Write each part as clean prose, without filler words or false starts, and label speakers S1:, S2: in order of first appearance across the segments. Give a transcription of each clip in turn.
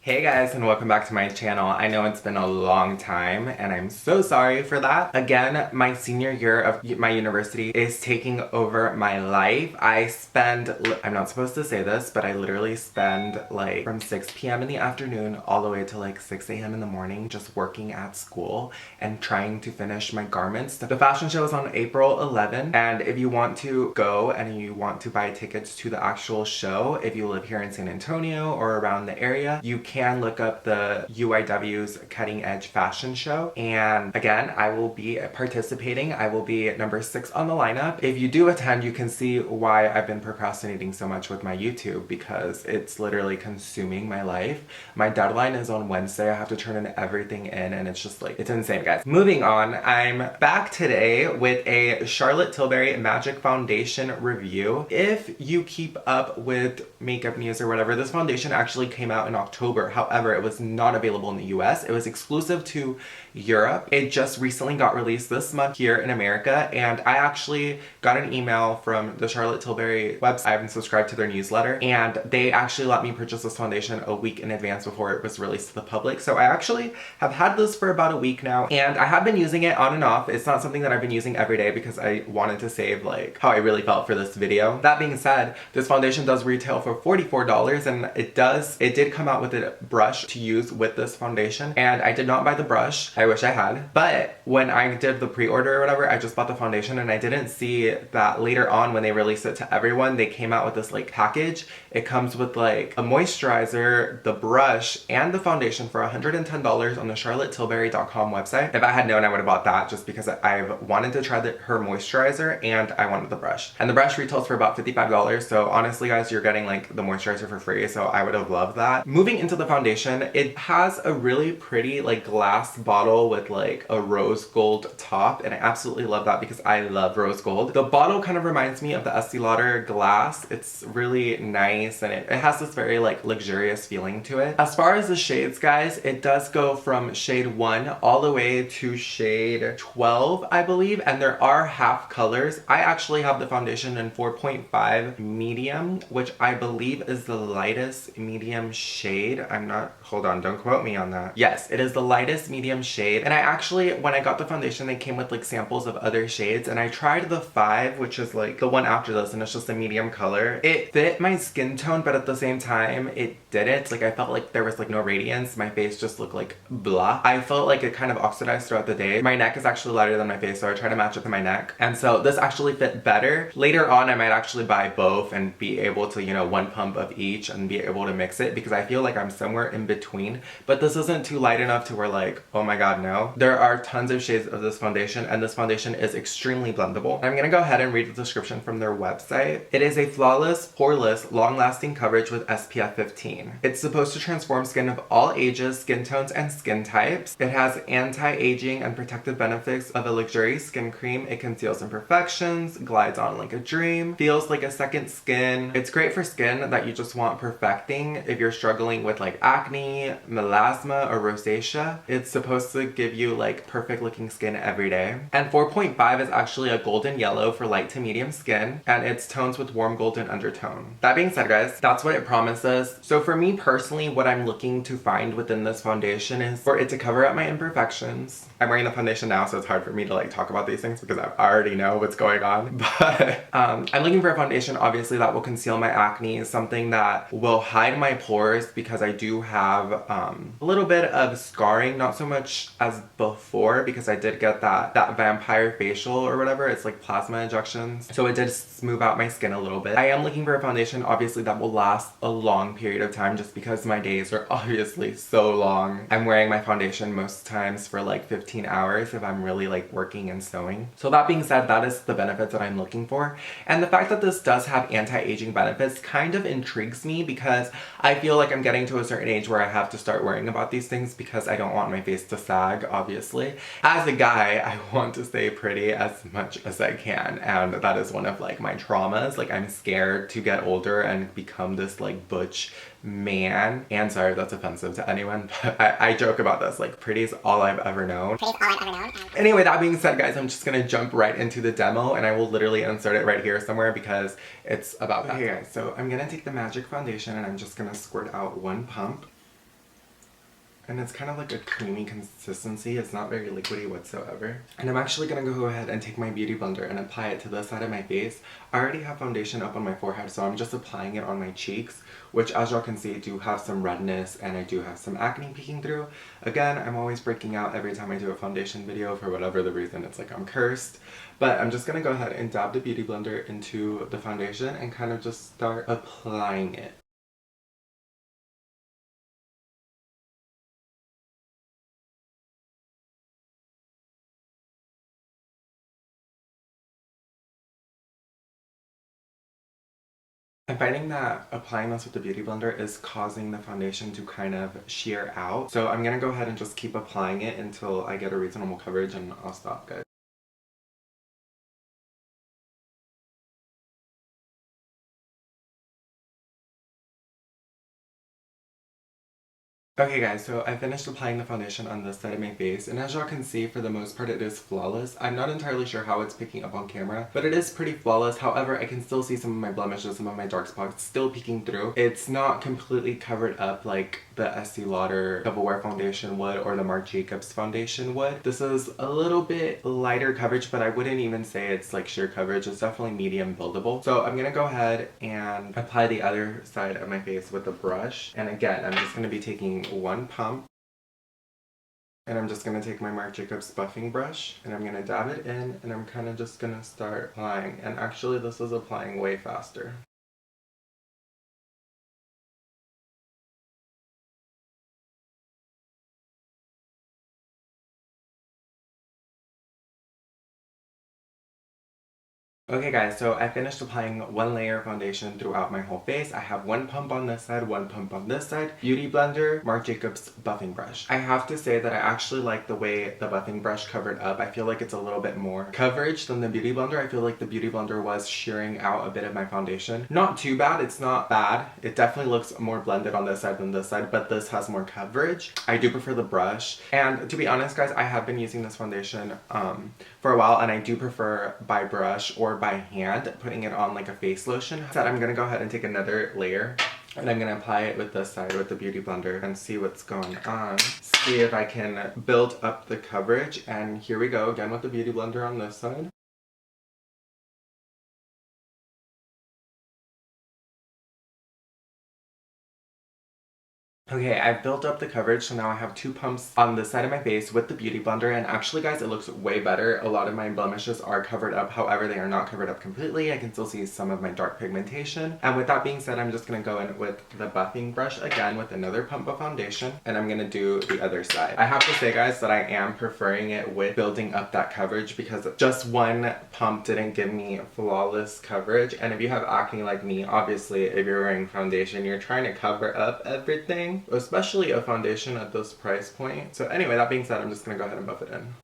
S1: Hey guys, and welcome back to my channel. I know it's been a long time and I'm so sorry for that. Again, my senior year of my university is taking over my life. I'm not supposed to say this, but I literally spend like from 6 p.m. in the afternoon all the way to like 6 a.m. in the morning just working at school and trying to finish my garments. The fashion show is on April 11, and if you want to go and you want to buy tickets to the actual show, if you live here in San Antonio or around the area, you can look up the UIW's Cutting Edge Fashion Show. And again, I will be participating. I will be number 6 on the lineup. If you do attend, you can see why I've been procrastinating so much with my YouTube, because it's literally consuming my life. My deadline is on Wednesday. I have to turn in everything in, and it's just like, it's insane, guys. Moving on, I'm back today with a Charlotte Tilbury Magic Foundation review. If you keep up with makeup news or whatever, this foundation actually came out in October. However, it was not available in the US. It was exclusive to Europe. It just recently got released this month here in America, and I actually got an email from the Charlotte Tilbury website. I've been subscribed to their newsletter, and they actually let me purchase this foundation a week in advance before it was released to the public. So I actually have had this for about a week now, and I have been using it on and off. It's not something that I've been using every day because I wanted to save like how I really felt for this video. That being said, this foundation does retail for $44, and it did come out with a brush to use with this foundation, and I did not buy the brush. I wish I had. But when I did the pre-order or whatever, I just bought the foundation, and I didn't see that later on when they released it to everyone, they came out with this like package. It comes with like a moisturizer, the brush, and the foundation for $110 on the charlottetilbury.com website. If I had known, I would have bought that just because I've wanted to try her moisturizer and I wanted the brush. And the brush retails for about $55, so honestly guys, you're getting like the moisturizer for free, so I would have loved that. Moving into the foundation, it has a really pretty like glass bottle with like a rose gold top, and I absolutely love that because I love rose gold. The bottle kind of reminds me of the Estee Lauder glass. It's really nice, and it has this very like luxurious feeling to it. As far as the shades, guys, it does go from shade 1 all the way to shade 12, I believe, and there are half colors. I actually have the foundation in 4.5 medium, which I believe is the lightest medium shade. Hold on, don't quote me on that. Yes, it is the lightest medium shade, and I actually, when I got the foundation, they came with like samples of other shades, and I tried the 5, which is like the one after this, and it's just a medium color. It fit my skin tone, but at the same time, it didn't. Like, I felt like there was like no radiance. My face just looked like blah. I felt like it kind of oxidized throughout the day. My neck is actually lighter than my face, so I try to match it to my neck, and so this actually fit better. Later on, I might actually buy both and be able to, you know, one pump of each and be able to mix it, because I feel like I'm somewhere in between, but this isn't too light enough to where like, oh my god, no. There are tons of shades of this foundation, and this foundation is extremely blendable. I'm gonna go ahead and read the description from their website. It is a flawless, poreless, long-lasting coverage with SPF 15. It's supposed to transform skin of all ages, skin tones, and skin types. It has anti-aging and protective benefits of a luxurious skin cream. It conceals imperfections, glides on like a dream, feels like a second skin. It's great for skin that you just want perfecting. If you're struggling with like acne, melasma, or rosacea, it's supposed to give you like perfect looking skin every day. And 4.5 is actually a golden yellow for light to medium skin, and it's tones with warm golden undertone. That being said, guys, that's what it promises. So for me personally, what I'm looking to find within this foundation is for it to cover up my imperfections. I'm wearing the foundation now, so it's hard for me to like talk about these things because I already know what's going on. But I'm looking for a foundation, obviously, that will conceal my acne, something that will hide my pores, because I do have a little bit of scarring, not so much as before, because I did get that vampire facial or whatever. It's like plasma injections, so it did smooth out my skin a little bit. I am looking for a foundation, obviously, that will last a long period of time, just because my days are obviously so long. I'm wearing my foundation most times for like 15 hours if I'm really like working and sewing. So that being said, that is the benefits that I'm looking for, and the fact that this does have anti-aging benefits kind of intrigues me, because I feel like I'm getting to a certain age where I have to start worrying about these things, because I don't want my face to sag, obviously. As a guy, I want to stay pretty as much as I can, and that is one of like my traumas. Like, I'm scared to get older and become this like butch man. And sorry if that's offensive to anyone, but I joke about this, like, pretty is all I've ever known. Anyway, that being said, guys, I'm just gonna jump right into the demo, and I will literally insert it right here somewhere because it's about that. Okay, guys, so I'm gonna take the Magic Foundation and I'm just gonna squirt out one pump. and it's kind of like a creamy consistency. It's not very liquidy whatsoever. And I'm actually gonna go ahead and take my beauty blender and apply it to the side of my face. I already have foundation up on my forehead, so I'm just applying it on my cheeks, which as y'all can see do have some redness and I do have some acne peeking through. Again, I'm always breaking out every time I do a foundation video for whatever the reason. It's like I'm cursed. But I'm just gonna go ahead and dab the beauty blender into the foundation and kind of just start applying it. I'm finding that applying this with the beauty blender is causing the foundation to kind of sheer out. So I'm gonna go ahead and just keep applying it until I get a reasonable coverage and I'll stop, guys. Okay guys, so I finished applying the foundation on this side of my face, and as y'all can see, for the most part it is flawless. I'm not entirely sure how it's picking up on camera, but it is pretty flawless. However, I can still see some of my blemishes, some of my dark spots still peeking through. It's not completely covered up like the Estee Lauder Wear foundation would or the Marc Jacobs foundation would. This is a little bit lighter coverage, but I wouldn't even say it's like sheer coverage. It's definitely medium buildable. So I'm gonna go ahead and apply the other side of my face with a brush. And again, I'm just gonna be taking one pump, and I'm just going to take my Marc Jacobs buffing brush and I'm going to dab it in, and I'm kind of just going to start applying. And actually this is applying way faster. Okay guys, so I finished applying one layer of foundation throughout my whole face. I have one pump on this side, one pump on this side. Beauty blender, Marc Jacobs buffing brush. I have to say that I actually like the way the buffing brush covered up. I feel like it's a little bit more coverage than the beauty blender. I feel like the beauty blender was shearing out a bit of my foundation. Not too bad, it's not bad. It definitely looks more blended on this side than this side, but this has more coverage. I do prefer the brush. And to be honest guys, I have been using this foundation for a while, and I do prefer by brush or by hand, putting it on like a face lotion. So I'm gonna go ahead and take another layer, and I'm gonna apply it with this side with the beauty blender and see what's going on. See if I can build up the coverage. And here we go again with the beauty blender on this side. Okay, I've built up the coverage, so now I have two pumps on this side of my face with the beauty blender, and actually guys, it looks way better. A lot of my blemishes are covered up, however, they are not covered up completely. I can still see some of my dark pigmentation. And with that being said, I'm just gonna go in with the buffing brush again with another pump of foundation, and I'm gonna do the other side. I have to say guys that I am preferring it with building up that coverage, because just one pump didn't give me flawless coverage. And if you have acne like me, obviously if you're wearing foundation, you're trying to cover up everything, especially a foundation at this price point. So anyway, that being said, I'm just gonna go ahead and buff it in.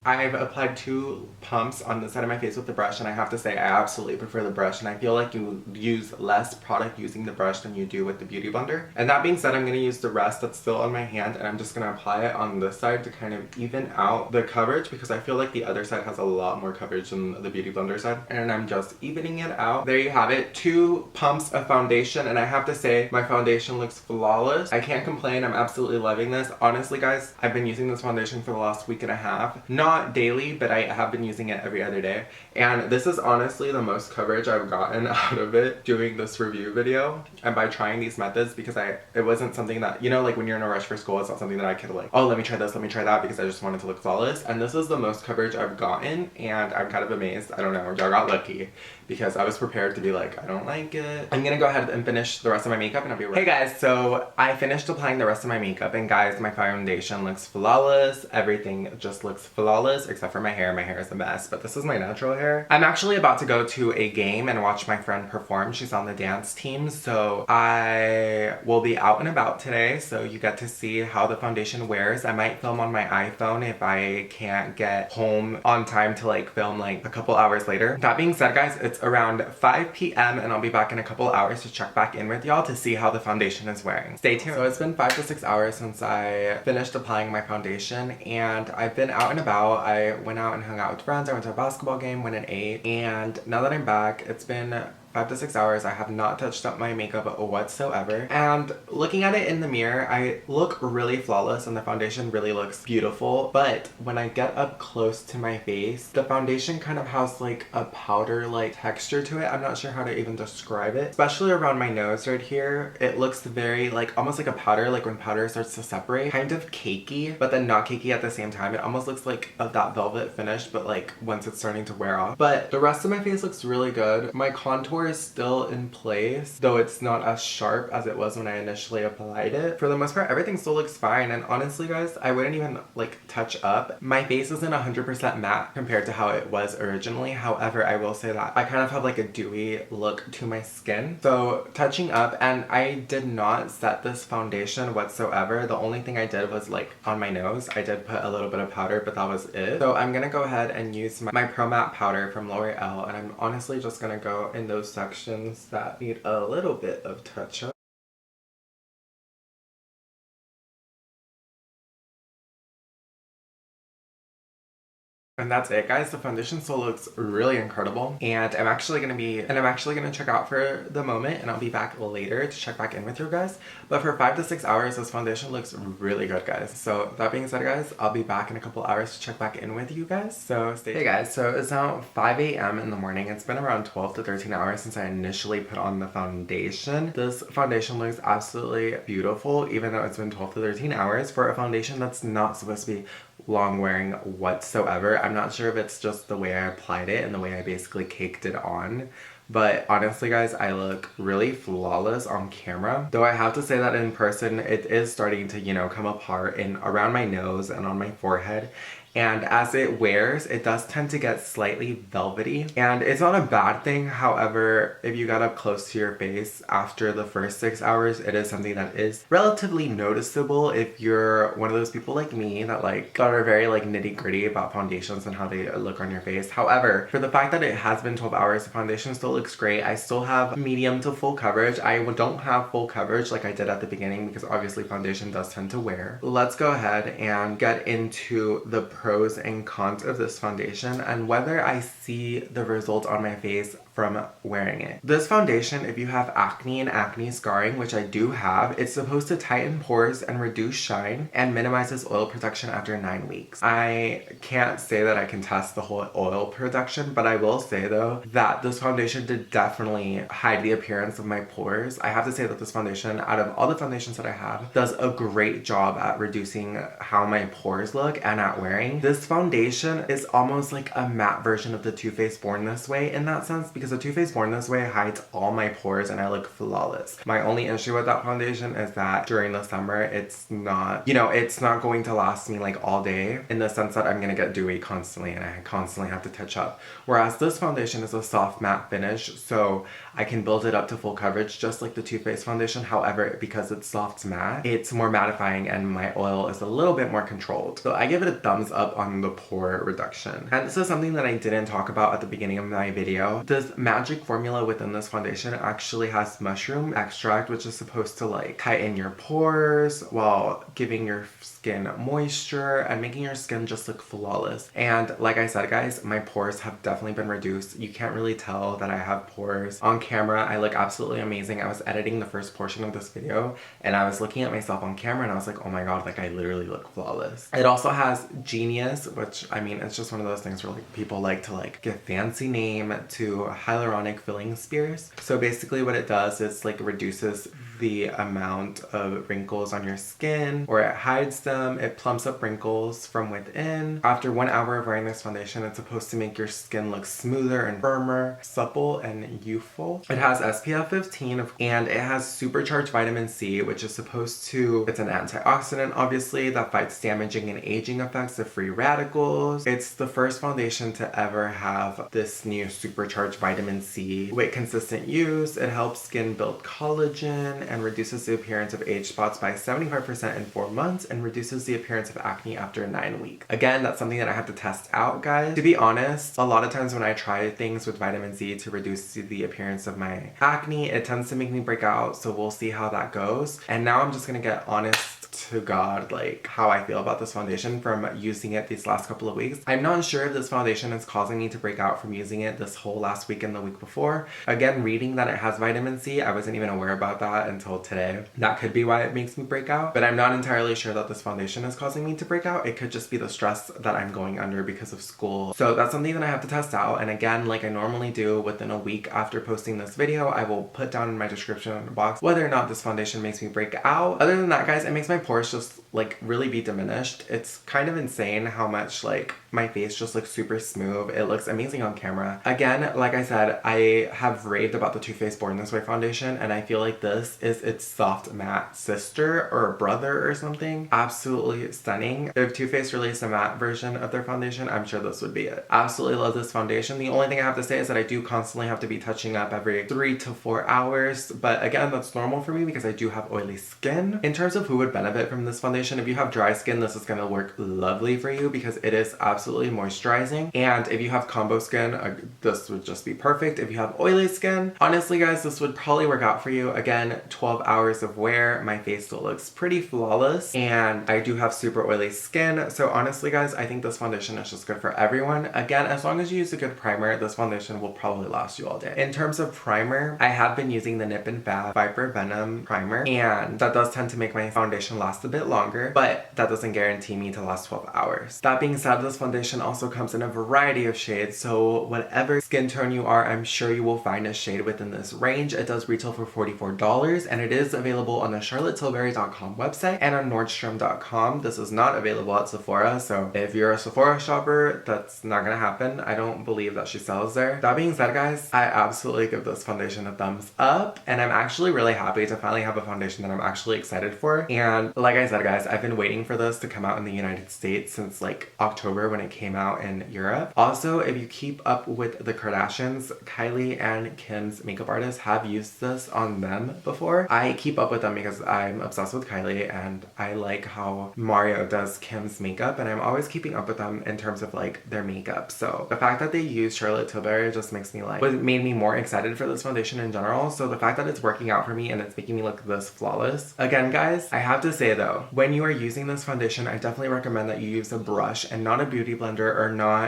S1: I've applied two pumps on the side of my face with the brush, and I have to say I absolutely prefer the brush, and I feel like you use less product using the brush than you do with the beauty blender. And that being said, I'm going to use the rest that's still on my hand, and I'm just going to apply it on this side to kind of even out the coverage, because I feel like the other side has a lot more coverage than the beauty blender side. And I'm just evening it out. There you have it, two pumps of foundation, and I have to say my foundation looks flawless. I can't complain. I'm absolutely loving this. Honestly guys, I've been using this foundation for the last week and a half. Not daily, but I have been using it every other day, and this is honestly the most coverage I've gotten out of it doing this review video, and by trying these methods, because it wasn't something that, you know, like when you're in a rush for school, it's not something that I could like, oh, let me try this, let me try that, because I just wanted to look flawless. And this is the most coverage I've gotten, and I'm kind of amazed. I don't know, y'all got lucky, because I was prepared to be like, I don't like it. I'm gonna go ahead and finish the rest of my makeup, and I'll be right back. Hey guys, so I finished applying the rest of my makeup, and guys, my foundation looks flawless. Everything just looks flawless, except for my hair. My hair is a mess, but this is my natural hair. I'm actually about to go to a game and watch my friend perform. She's on the dance team, so I will be out and about today, so you get to see how the foundation wears. I might film on my iPhone if I can't get home on time to like film like a couple hours later. That being said guys, it's around 5 p.m. and I'll be back in a couple hours to check back in with y'all to see how the foundation is wearing. Stay tuned. So it's been 5 to 6 hours since I finished applying my foundation, and I've been out and about. I went out and hung out with friends. I went to a basketball game, went and ate, and now that I'm back, it's been 5 to 6 hours. I have not touched up my makeup whatsoever. And looking at it in the mirror, I look really flawless and the foundation really looks beautiful. But when I get up close to my face, the foundation kind of has like a powder-like texture to it. I'm not sure how to even describe it. Especially around my nose right here, it looks very like almost like a powder, like when powder starts to separate. Kind of cakey, but then not cakey at the same time. It almost looks like that velvet finish, but like once it's starting to wear off. But the rest of my face looks really good. My contour is still in place, though it's not as sharp as it was when I initially applied it. For the most part, everything still looks fine. And honestly, guys, I wouldn't even like touch up. My face isn't 100% matte compared to how it was originally. However, I will say that I kind of have like a dewy look to my skin. So touching up, and I did not set this foundation whatsoever. The only thing I did was like on my nose, I did put a little bit of powder, but that was it. So I'm gonna go ahead and use my Pro Matte powder from L'Oreal, and I'm honestly just gonna go in those sections that need a little bit of touch up. And that's it, guys. The foundation still looks really incredible, and I'm actually gonna check out for the moment, and I'll be back later to check back in with you guys. But for 5 to 6 hours, this foundation looks really good, guys. So that being said, guys, I'll be back in a couple hours to check back in with you guys. So stay tuned. Hey guys, so it's now 5 a.m. in the morning. It's been around 12 to 13 hours since I initially put on the foundation. This foundation looks absolutely beautiful, even though it's been 12 to 13 hours for a foundation that's not supposed to be long wearing whatsoever. I'm not sure if it's just the way I applied it and the way I basically caked it on, but honestly, guys, I look really flawless on camera. Though I have to say that in person, it is starting to, you know, come apart in around my nose and on my forehead. And as it wears, it does tend to get slightly velvety. And it's not a bad thing. However, if you got up close to your face after the first 6 hours, it is something that is relatively noticeable if you're one of those people like me that are very like nitty gritty about foundations and how they look on your face. However, for the fact that it has been 12 hours, the foundation still looks great. I still have medium to full coverage. I don't have full coverage like I did at the beginning because obviously foundation does tend to wear. Let's go ahead and get into the pros and cons of this foundation and whether I see the result on my face from wearing it. This foundation, if you have acne and acne scarring, which I do have, it's supposed to tighten pores and reduce shine and minimizes oil production after 9 weeks. I can't say that I can test the whole oil production, but I will say though that this foundation did definitely hide the appearance of my pores. I have to say that this foundation, out of all the foundations that I have, does a great job at reducing how my pores look and at wearing. This foundation is almost like a matte version of the Too Faced Born This Way in that sense, because the Too Faced Born This Way hides all my pores and I look flawless. My only issue with that foundation is that during the summer, it's not, you know, it's not going to last me like all day in the sense that I'm gonna get dewy constantly and I constantly have to touch up. Whereas this foundation is a soft matte finish, so I can build it up to full coverage just like the Too Faced foundation. However, because it's soft matte, it's more mattifying and my oil is a little bit more controlled. So I give it a thumbs up on the pore reduction. And this is something that I didn't talk about at the beginning of my video. This magic formula within this foundation actually has mushroom extract, which is supposed to like tighten your pores while giving your skin moisture and making your skin just look flawless. And like I said, guys, my pores have definitely been reduced. You can't really tell that I have pores. On camera, I look absolutely amazing. I was editing the first portion of this video and I was looking at myself on camera and I was like, oh my god, like I literally look flawless. It also has Genius, which I mean, it's just one of those things where like people like to like give fancy name to hyaluronic filling spears. So basically what it does is like reduces the amount of wrinkles on your skin, or it hides them. It plumps up wrinkles from within. After 1 hour of wearing this foundation, it's supposed to make your skin look smoother and firmer, supple and youthful. It has SPF 15 and it has supercharged vitamin C, which is supposed to, it's an antioxidant obviously that fights damaging and aging effects of free radicals. It's the first foundation to ever have this new supercharged vitamin C with consistent use. It helps skin build collagen and reduces the appearance of age spots by 75% in 4 months and reduces the appearance of acne after 9 weeks. Again, that's something that I have to test out, guys. To be honest, a lot of times when I try things with vitamin C to reduce the appearance of my acne, it tends to make me break out, so we'll see how that goes. And now I'm just gonna get honest to God like how I feel about this foundation from using it these last couple of weeks. I'm not sure if this foundation is causing me to break out from using it this whole last week and the week before. Again, reading that it has vitamin C, I wasn't even aware about that until today. That could be why it makes me break out, but I'm not entirely sure that this foundation is causing me to break out. It could just be the stress that I'm going under because of school. So that's something that I have to test out. And again, like I normally do, within a week after posting this video, I will put down in my description box whether or not this foundation makes me break out. Other than that, guys, it makes my pores just like really be diminished. It's kind of insane how much like my face just looks super smooth. It looks amazing on camera. Again, like I said, I have raved about the Too Faced Born This Way foundation, and I feel like this is its soft matte sister or brother or something. Absolutely stunning. If Too Faced released a matte version of their foundation, I'm sure this would be it. Absolutely love this foundation. The only thing I have to say is that I do constantly have to be touching up every 3 to 4 hours, but again, that's normal for me because I do have oily skin. In terms of who would benefit from this foundation, if you have dry skin, this is gonna work lovely for you because it is absolutely moisturizing. And if you have combo skin, this would just be perfect. If you have oily skin, honestly guys, this would probably work out for you. Again, 12 hours of wear, my face still looks pretty flawless, and I do have super oily skin. So honestly guys, I think this foundation is just good for everyone. Again, as long as you use a good primer, this foundation will probably last you all day. In terms of primer, I have been using the Nip and Fab Viper Venom primer, and that does tend to make my foundation last a bit longer, but that doesn't guarantee me to last 12 hours. That being said, this foundation also comes in a variety of shades, so whatever skin tone you are, I'm sure you will find a shade within this range. It does retail for $44, and it is available on the charlottetilbury.com website and on Nordstrom.com. This is not available at Sephora, so if you're a Sephora shopper, that's not gonna happen. I don't believe that she sells there. That being said, guys, I absolutely give this foundation a thumbs up, and I'm actually really happy to finally have a foundation that I'm actually excited for. And like I said, guys, I've been waiting for this to come out in the United States since like October when it came out in Europe. Also, if you keep up with the Kardashians, Kylie and Kim's makeup artists have used this on them before. I keep up with them because I'm obsessed with Kylie and I like how Mario does Kim's makeup, and I'm always keeping up with them in terms of like their makeup. So the fact that they use Charlotte Tilbury just makes me like, made me more excited for this foundation in general. So the fact that it's working out for me and it's making me look this flawless. Again, guys, I have to say though, when you are using this foundation, I definitely recommend that you use a brush and not a beauty blender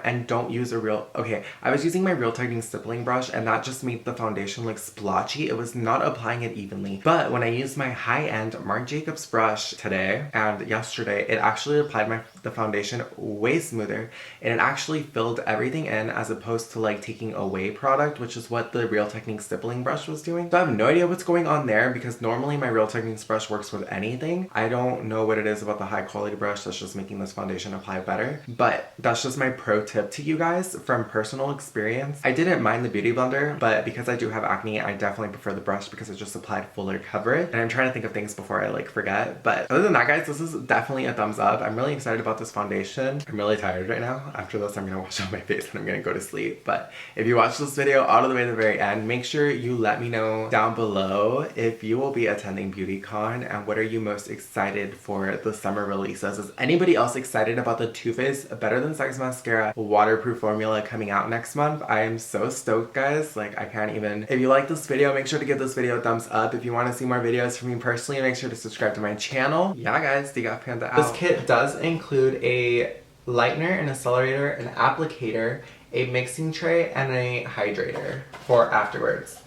S1: and don't use a real, okay, I was using my Real Techniques stippling brush and that just made the foundation look splotchy. It was not applying it evenly. But when I used my high-end Marc Jacobs brush today and yesterday, it actually applied the foundation way smoother, and it actually filled everything in as opposed to like taking away product, which is what the Real Techniques stippling brush was doing. So I have no idea what's going on there because normally my Real Techniques brush works with anything. I don't know what it is about the high quality brush that's just making this foundation apply better, but that's just my pro tip to you guys from personal experience. I didn't mind the beauty blender, but because I do have acne, I definitely prefer the brush because it just applied fuller coverage. And I'm trying to think of things before I like forget. But other than that, guys, this is definitely a thumbs up. I'm really excited about this foundation. I'm really tired right now. After this, I'm gonna wash out my face and I'm gonna go to sleep. But if you watch this video all the way to the very end, make sure you let me know down below if you will be attending BeautyCon and what are you most excited for the summer releases. Is anybody else excited about the Too Faced Better Than Sex Mascara waterproof formula coming out next month? I am so stoked, guys. Like, I can't even. If you like this video, make sure to give this video a thumbs up. If you want to see more videos from me personally, make sure to subscribe to my channel. Yeah, guys, they got Panda out. This kit does include a lightener, an accelerator, an applicator, a mixing tray, and a hydrator for afterwards.